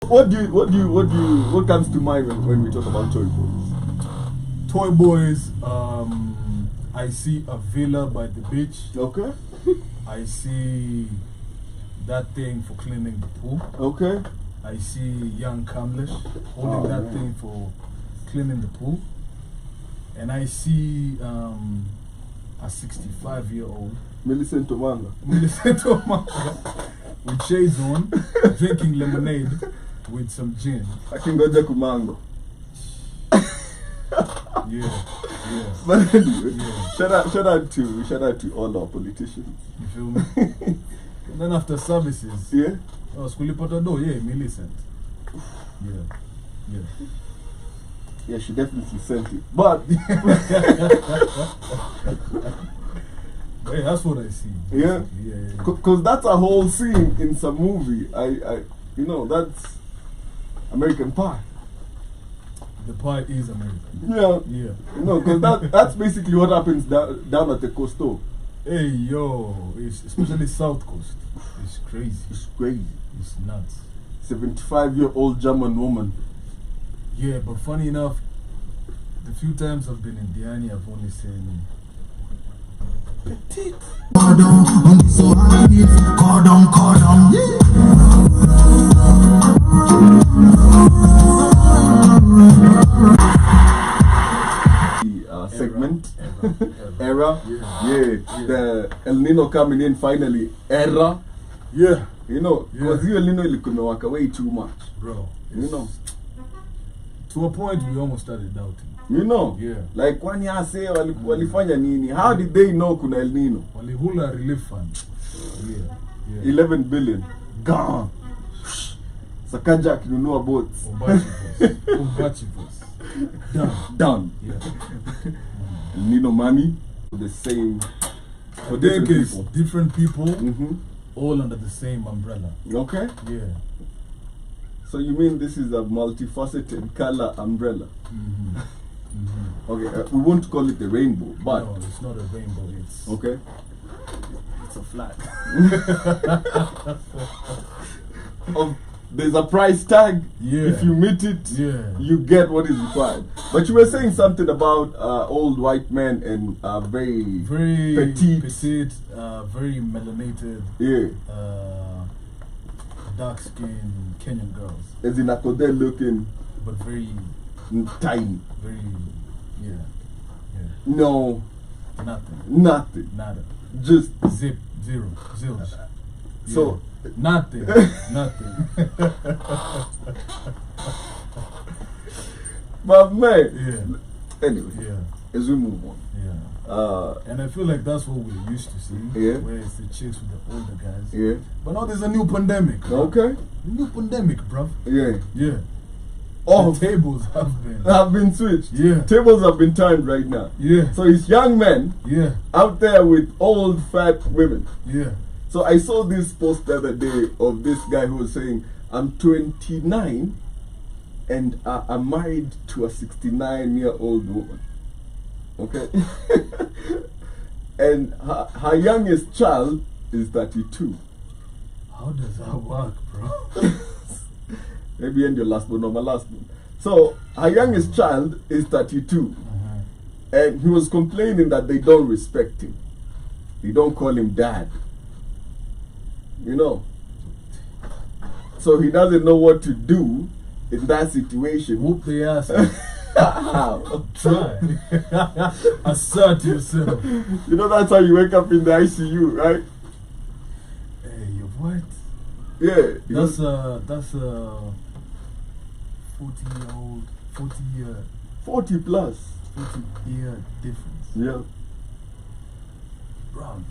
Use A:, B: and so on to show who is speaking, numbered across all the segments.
A: what comes to mind when we talk about Toy Boys?
B: Toy Boys, I see a villa by the beach.
A: Okay.
B: I see that thing for cleaning the pool.
A: Okay.
B: I see young Kamlesh holding that thing for cleaning the pool. And I see a 65-year-old
A: Millicent Omanga.
B: With shades on, drinking lemonade with some gin.
A: Akingoja kumango.
B: Yeah.
A: But anyway,
B: Yeah.
A: shout out to all our politicians.
B: You feel me? And then after services,
A: Yeah.
B: Skulipota do, yeah, Millicent. Yeah.
A: Yeah, she definitely sent it. But
B: Hey, that's what I see.
A: yeah,
B: Yeah.
A: because that's a whole scene in some movie. I that's American Pie.
B: The pie is American.
A: Yeah.
B: Yeah.
A: Because that's basically what happens down at the coastal.
B: Hey, yo, especially South Coast. It's crazy.
A: It's crazy.
B: It's nuts.
A: 75-year-old German woman.
B: Yeah, but funny enough, the few times I've been in Diani, I've only seen petite.
A: Segment.
B: Era.
A: Yeah. The El Nino coming in finally. Era.
B: Yeah.
A: Because El Nino ilikuwa way too much.
B: Bro.
A: To
B: a point we almost started doubting.
A: Yeah. Like when you say walifanya nini? How did they know kuna El Nino?
B: Walihula relief fund. Yeah.
A: 11 billion. Gone. Sakaja akinunua boats.
B: Umbachivos.
A: Done.
B: Yeah.
A: El Nino money. The same.
B: For decades, different people, all under the same umbrella.
A: Okay.
B: Yeah.
A: So you mean this is a multifaceted color umbrella? Okay, we won't call it the rainbow, but
B: no, it's not a rainbow. It's
A: okay.
B: It's a flag.
A: There's a price tag.
B: Yeah.
A: If you meet it, you get what is required. But you were saying something about old white men and very petite,
B: very melanated, dark-skinned Kenyan girls.
A: As in Akode looking,
B: but very
A: tiny.
B: Very, yeah.
A: No.
B: Nothing. Nada.
A: Just
B: zero.
A: So
B: nothing.
A: But man, anyway, as we move on,
B: and I feel like that's what we're used to seeing, where it's the chicks with the older guys. But now there's a new pandemic.
A: Okay.
B: A new pandemic, bruv.
A: Yeah.
B: The tables
A: have been switched. Tables have been turned right now. So it's young men out there with old fat women. So I saw this post the other day of this guy who was saying, I'm 29 and I'm married to a 69-year-old woman. Okay? And her youngest child is 32.
B: How does that work, bro?
A: Maybe end your last one or my last one. So her youngest child is 32. And he was complaining that they don't respect him. They don't call him dad. So he doesn't know what to do in that situation.
B: Whoop the ass.
A: How?
B: Try. Assert yourself.
A: That's how you wake up in the ICU, right?
B: Hey, you what?
A: Yeah.
B: That's a 40-year-old, 40-year.
A: 40 plus.
B: 40-year difference.
A: Yeah.
B: Bro.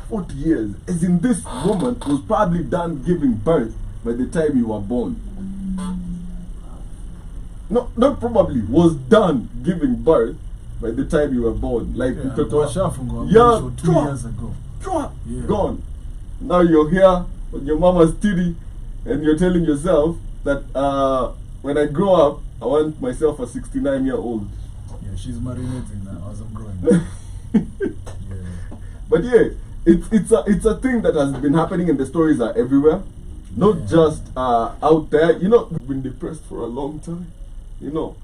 A: 40 years. As in, this woman was probably done giving birth by the time you were born. No, not probably, was done giving birth by the time you were born. Like,
B: 2 years ago.
A: Gone. Now you're here with your mama's titty and you're telling yourself that when I grow up, I want myself a 69-year-old.
B: Yeah, she's marinating now as I'm growing up.
A: But it's a thing that has been happening and the stories are everywhere. not just out there. You know, we've been depressed for a long time. You know,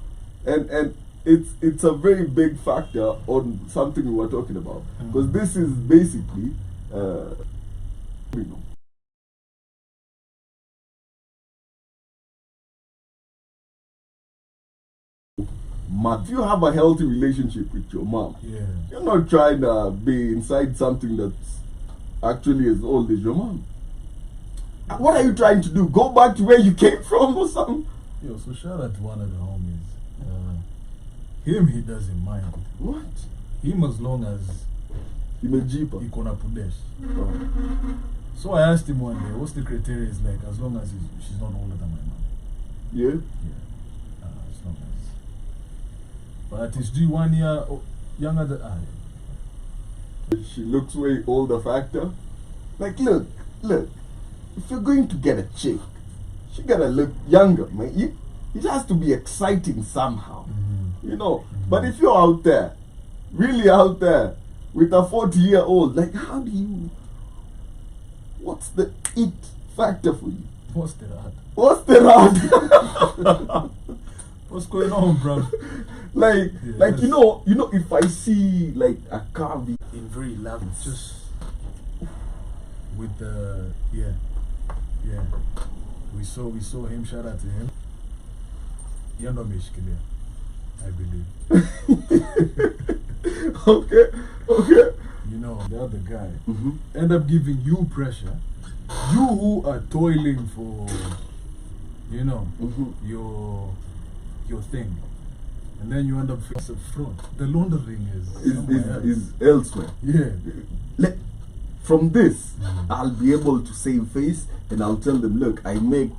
A: and it's a very big factor on something we were talking about, because this is basically you know. If you have a healthy relationship with your mom, you're not trying to be inside something that's actually as old as your mom. What are you trying to do? Go back to where you came from or something?
B: Yo, so shout out to one of the homies. Him, he doesn't mind.
A: What?
B: Him, as long as
A: he
B: kona pudesh. So I asked him one day, what's the criteria? Is like, as long as she's not older than my mom.
A: Yeah?
B: Yeah. As long as. But is she 1 year younger than I?
A: She looks way older factor. Like, look. If you're going to get a chick, she gotta look younger, man. It has to be exciting somehow. You know. But if you're out there, really out there, with a 40-year-old, like, how do you... What's the it factor for you?
B: What's the rat? What's going on, bro?
A: Like, you know, if I see like a car in
B: very loud, just with the we saw him. Shout out to him. You're not Mishkilia, I believe.
A: Okay.
B: You know, the other guy end up giving you pressure. You who are toiling for, you know, your thing. And then you end up facing fraud. The laundering is
A: elsewhere.
B: Yeah.
A: From this, I'll be able to save face, and I'll tell them, look, I make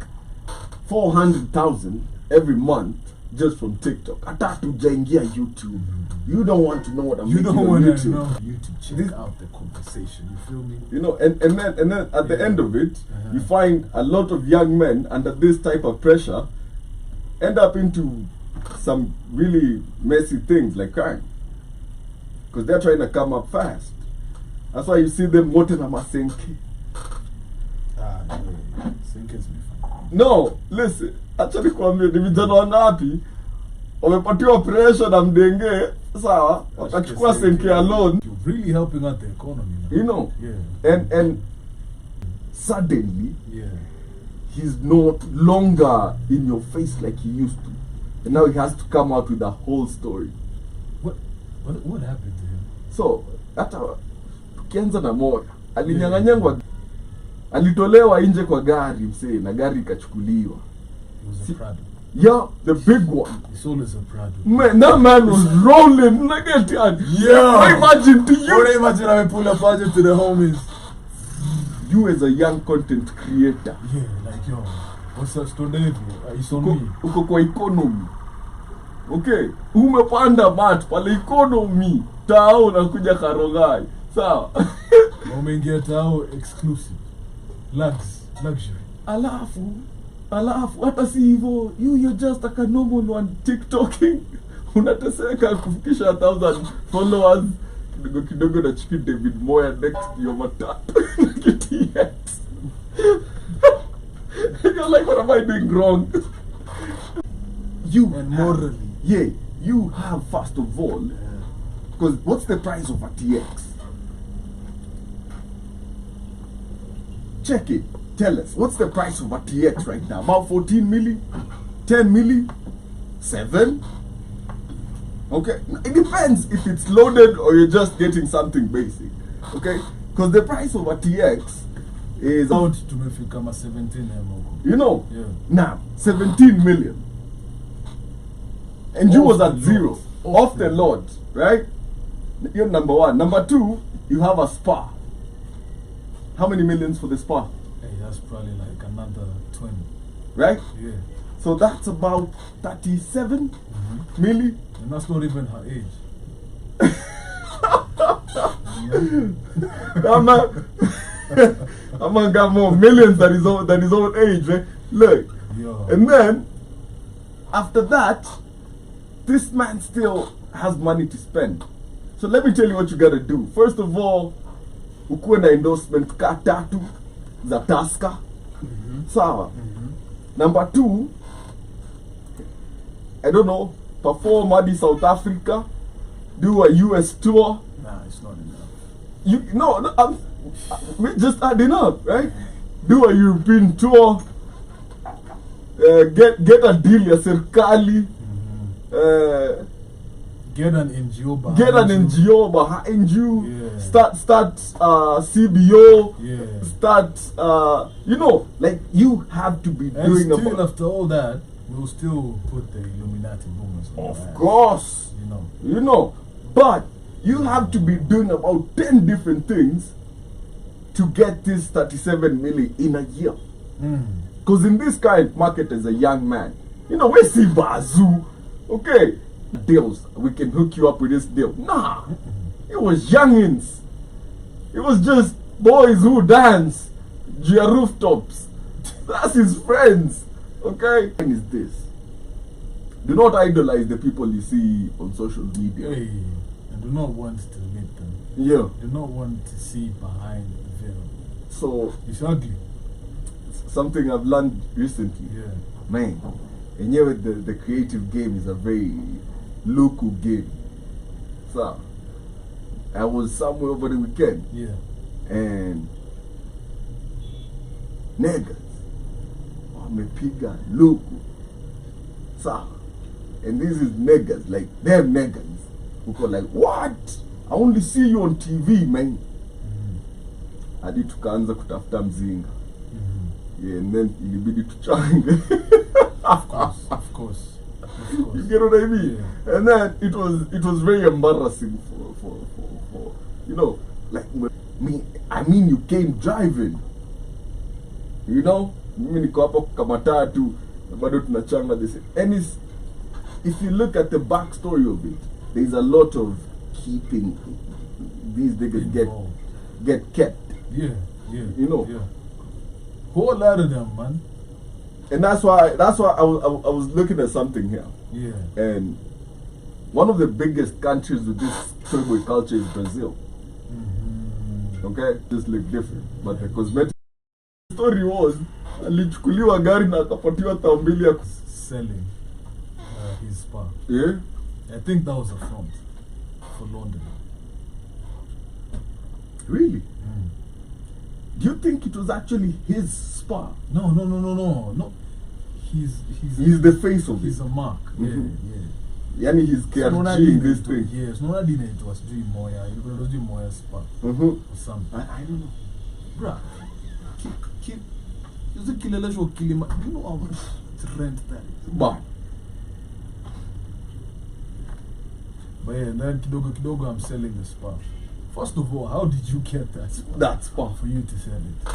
A: 400,000 every month just from TikTok. Atatu jaingia YouTube. You don't want to know what I'm making on YouTube.
B: You don't want to know YouTube. Check out the conversation. You feel me?
A: You know, and then at the end of it, you find a lot of young men under this type of pressure end up into some really messy things like crime, because they're trying to come up fast. That's why you see them wote na masenke.
B: Senke's me fine.
A: No, listen, actually kwambie ni vijana wangapi wamepatiwa pressure na mdenge, sawa, wakachukua senke alone.
B: You're really helping out the economy now.
A: You know?
B: Yeah.
A: And suddenly he's no longer in your face like he used to. And now he has to come out with a whole story.
B: What happened to him?
A: So, hata tukianza na moja, alinyang'anyangwa, alitolewa nje kwa gari msee, na gari ikachukuliwa.
B: It was a Prado.
A: Yeah, the big one.
B: It's always a Prado.
A: Man, that man was rolling.
B: Yeah.
A: Imagine to you.
B: What imagine I pull a budget to the homies?
A: You as a young content creator.
B: Yeah, like yo. What's up, Stonevi? It's on me.
A: Uko kwa economy. Okay. Umepanda mat pale economy. Tao unakuja Karogai. Sawa.
B: Umeingia tao exclusive. Luxury.
A: Alafu hata si hivyo. You're just like a normal one TikToking. Unateseka kufikisha 1,000 followers. Kidogo na chiki David Moya next to your matatu. You're like, what am I doing wrong?
B: And morally.
A: You have, first of all, because what's the price of a TX? Check it. Tell us, what's the price of a TX right now? About 14 milli? 10 milli? 7? Okay, it depends if it's loaded or you're just getting something basic. Okay, because the price of a TX is
B: out to become 17 M.
A: You know?
B: Yeah.
A: Now, 17 million. And you was at zero. Off the lot, right? You're number one. Number two, you have a spa. How many millions for the spa?
B: Hey, that's probably like another 20.
A: Right?
B: Yeah.
A: So that's about 37 milli.
B: And that's not even her age.
A: I'm gonna got more millions than his own age, right? Look.
B: Yo.
A: And then after that, this man still has money to spend. So let me tell you what you gotta do. First of all, ukuwe na endorsement ka tatu za Tusker. Sawa. Number 2, I don't know, perform at South Africa, do a US tour.
B: Nah, it's not enough.
A: We're just adding up, right? Do a European tour, get a deal ya serikali,
B: get an NGO
A: behind you, start CBO, start, like you have to be
B: and
A: doing
B: still after all that, we'll still put the Illuminati rumors on
A: of course, but you have to be doing about 10 different things to get this 37 million in a year. Because in this current market as a young man, we see Bazoo, okay, deals, we can hook you up with this deal. Nah, it was youngins. It was just boys who dance, Gia rooftops. That's his friends, okay? And is this. Do not idolize the people you see on social media.
B: Hey, and do not want to meet them.
A: Yeah.
B: Do not want to see behind the veil.
A: So,
B: it's ugly.
A: Something I've learned recently.
B: Yeah.
A: Man, and yeah, the creative game is a very local game. So, I was somewhere over the weekend.
B: Yeah.
A: And niggas wamepiga luku. So, and this is niggas, like them niggas who go like, what? I only see you on TV, man. Hadi tukaanza kutafuta mzinga. Yeah, and then ilibidi tuchange.
B: Of course.
A: You get what I mean?
B: Yeah.
A: And then it was very embarrassing for like me. I mean, you came driving. Mimi niko hapa kama tatu, bado tunachanga this. And if you look at the backstory of it, there's a lot of keeping these niggas get kept.
B: Yeah.
A: Yeah.
B: Whole lot of them, man.
A: And that's why I was looking at something here.
B: Yeah.
A: And one of the biggest countries with this toy culture is Brazil. Okay? Just look different. But the cosmetic story was, alichukuliwa gari na akapatiwa $2,000 ya
B: selling his spa.
A: Yeah?
B: I think that was a front for London.
A: Really? Do you think it was actually his spa?
B: No.
A: He's the face of it.
B: He's a mark. Yeah.
A: Yani he's KRG in this thing.
B: Yes, no, I didn't. It was doing Moya. It was doing Moya spa. Or something.
A: I don't know.
B: Bruh. You know how much to rent that?
A: But
B: yeah, then kidogo I'm selling the spa. First of all, how did you get that spa?
A: That spa.
B: For you to sell it?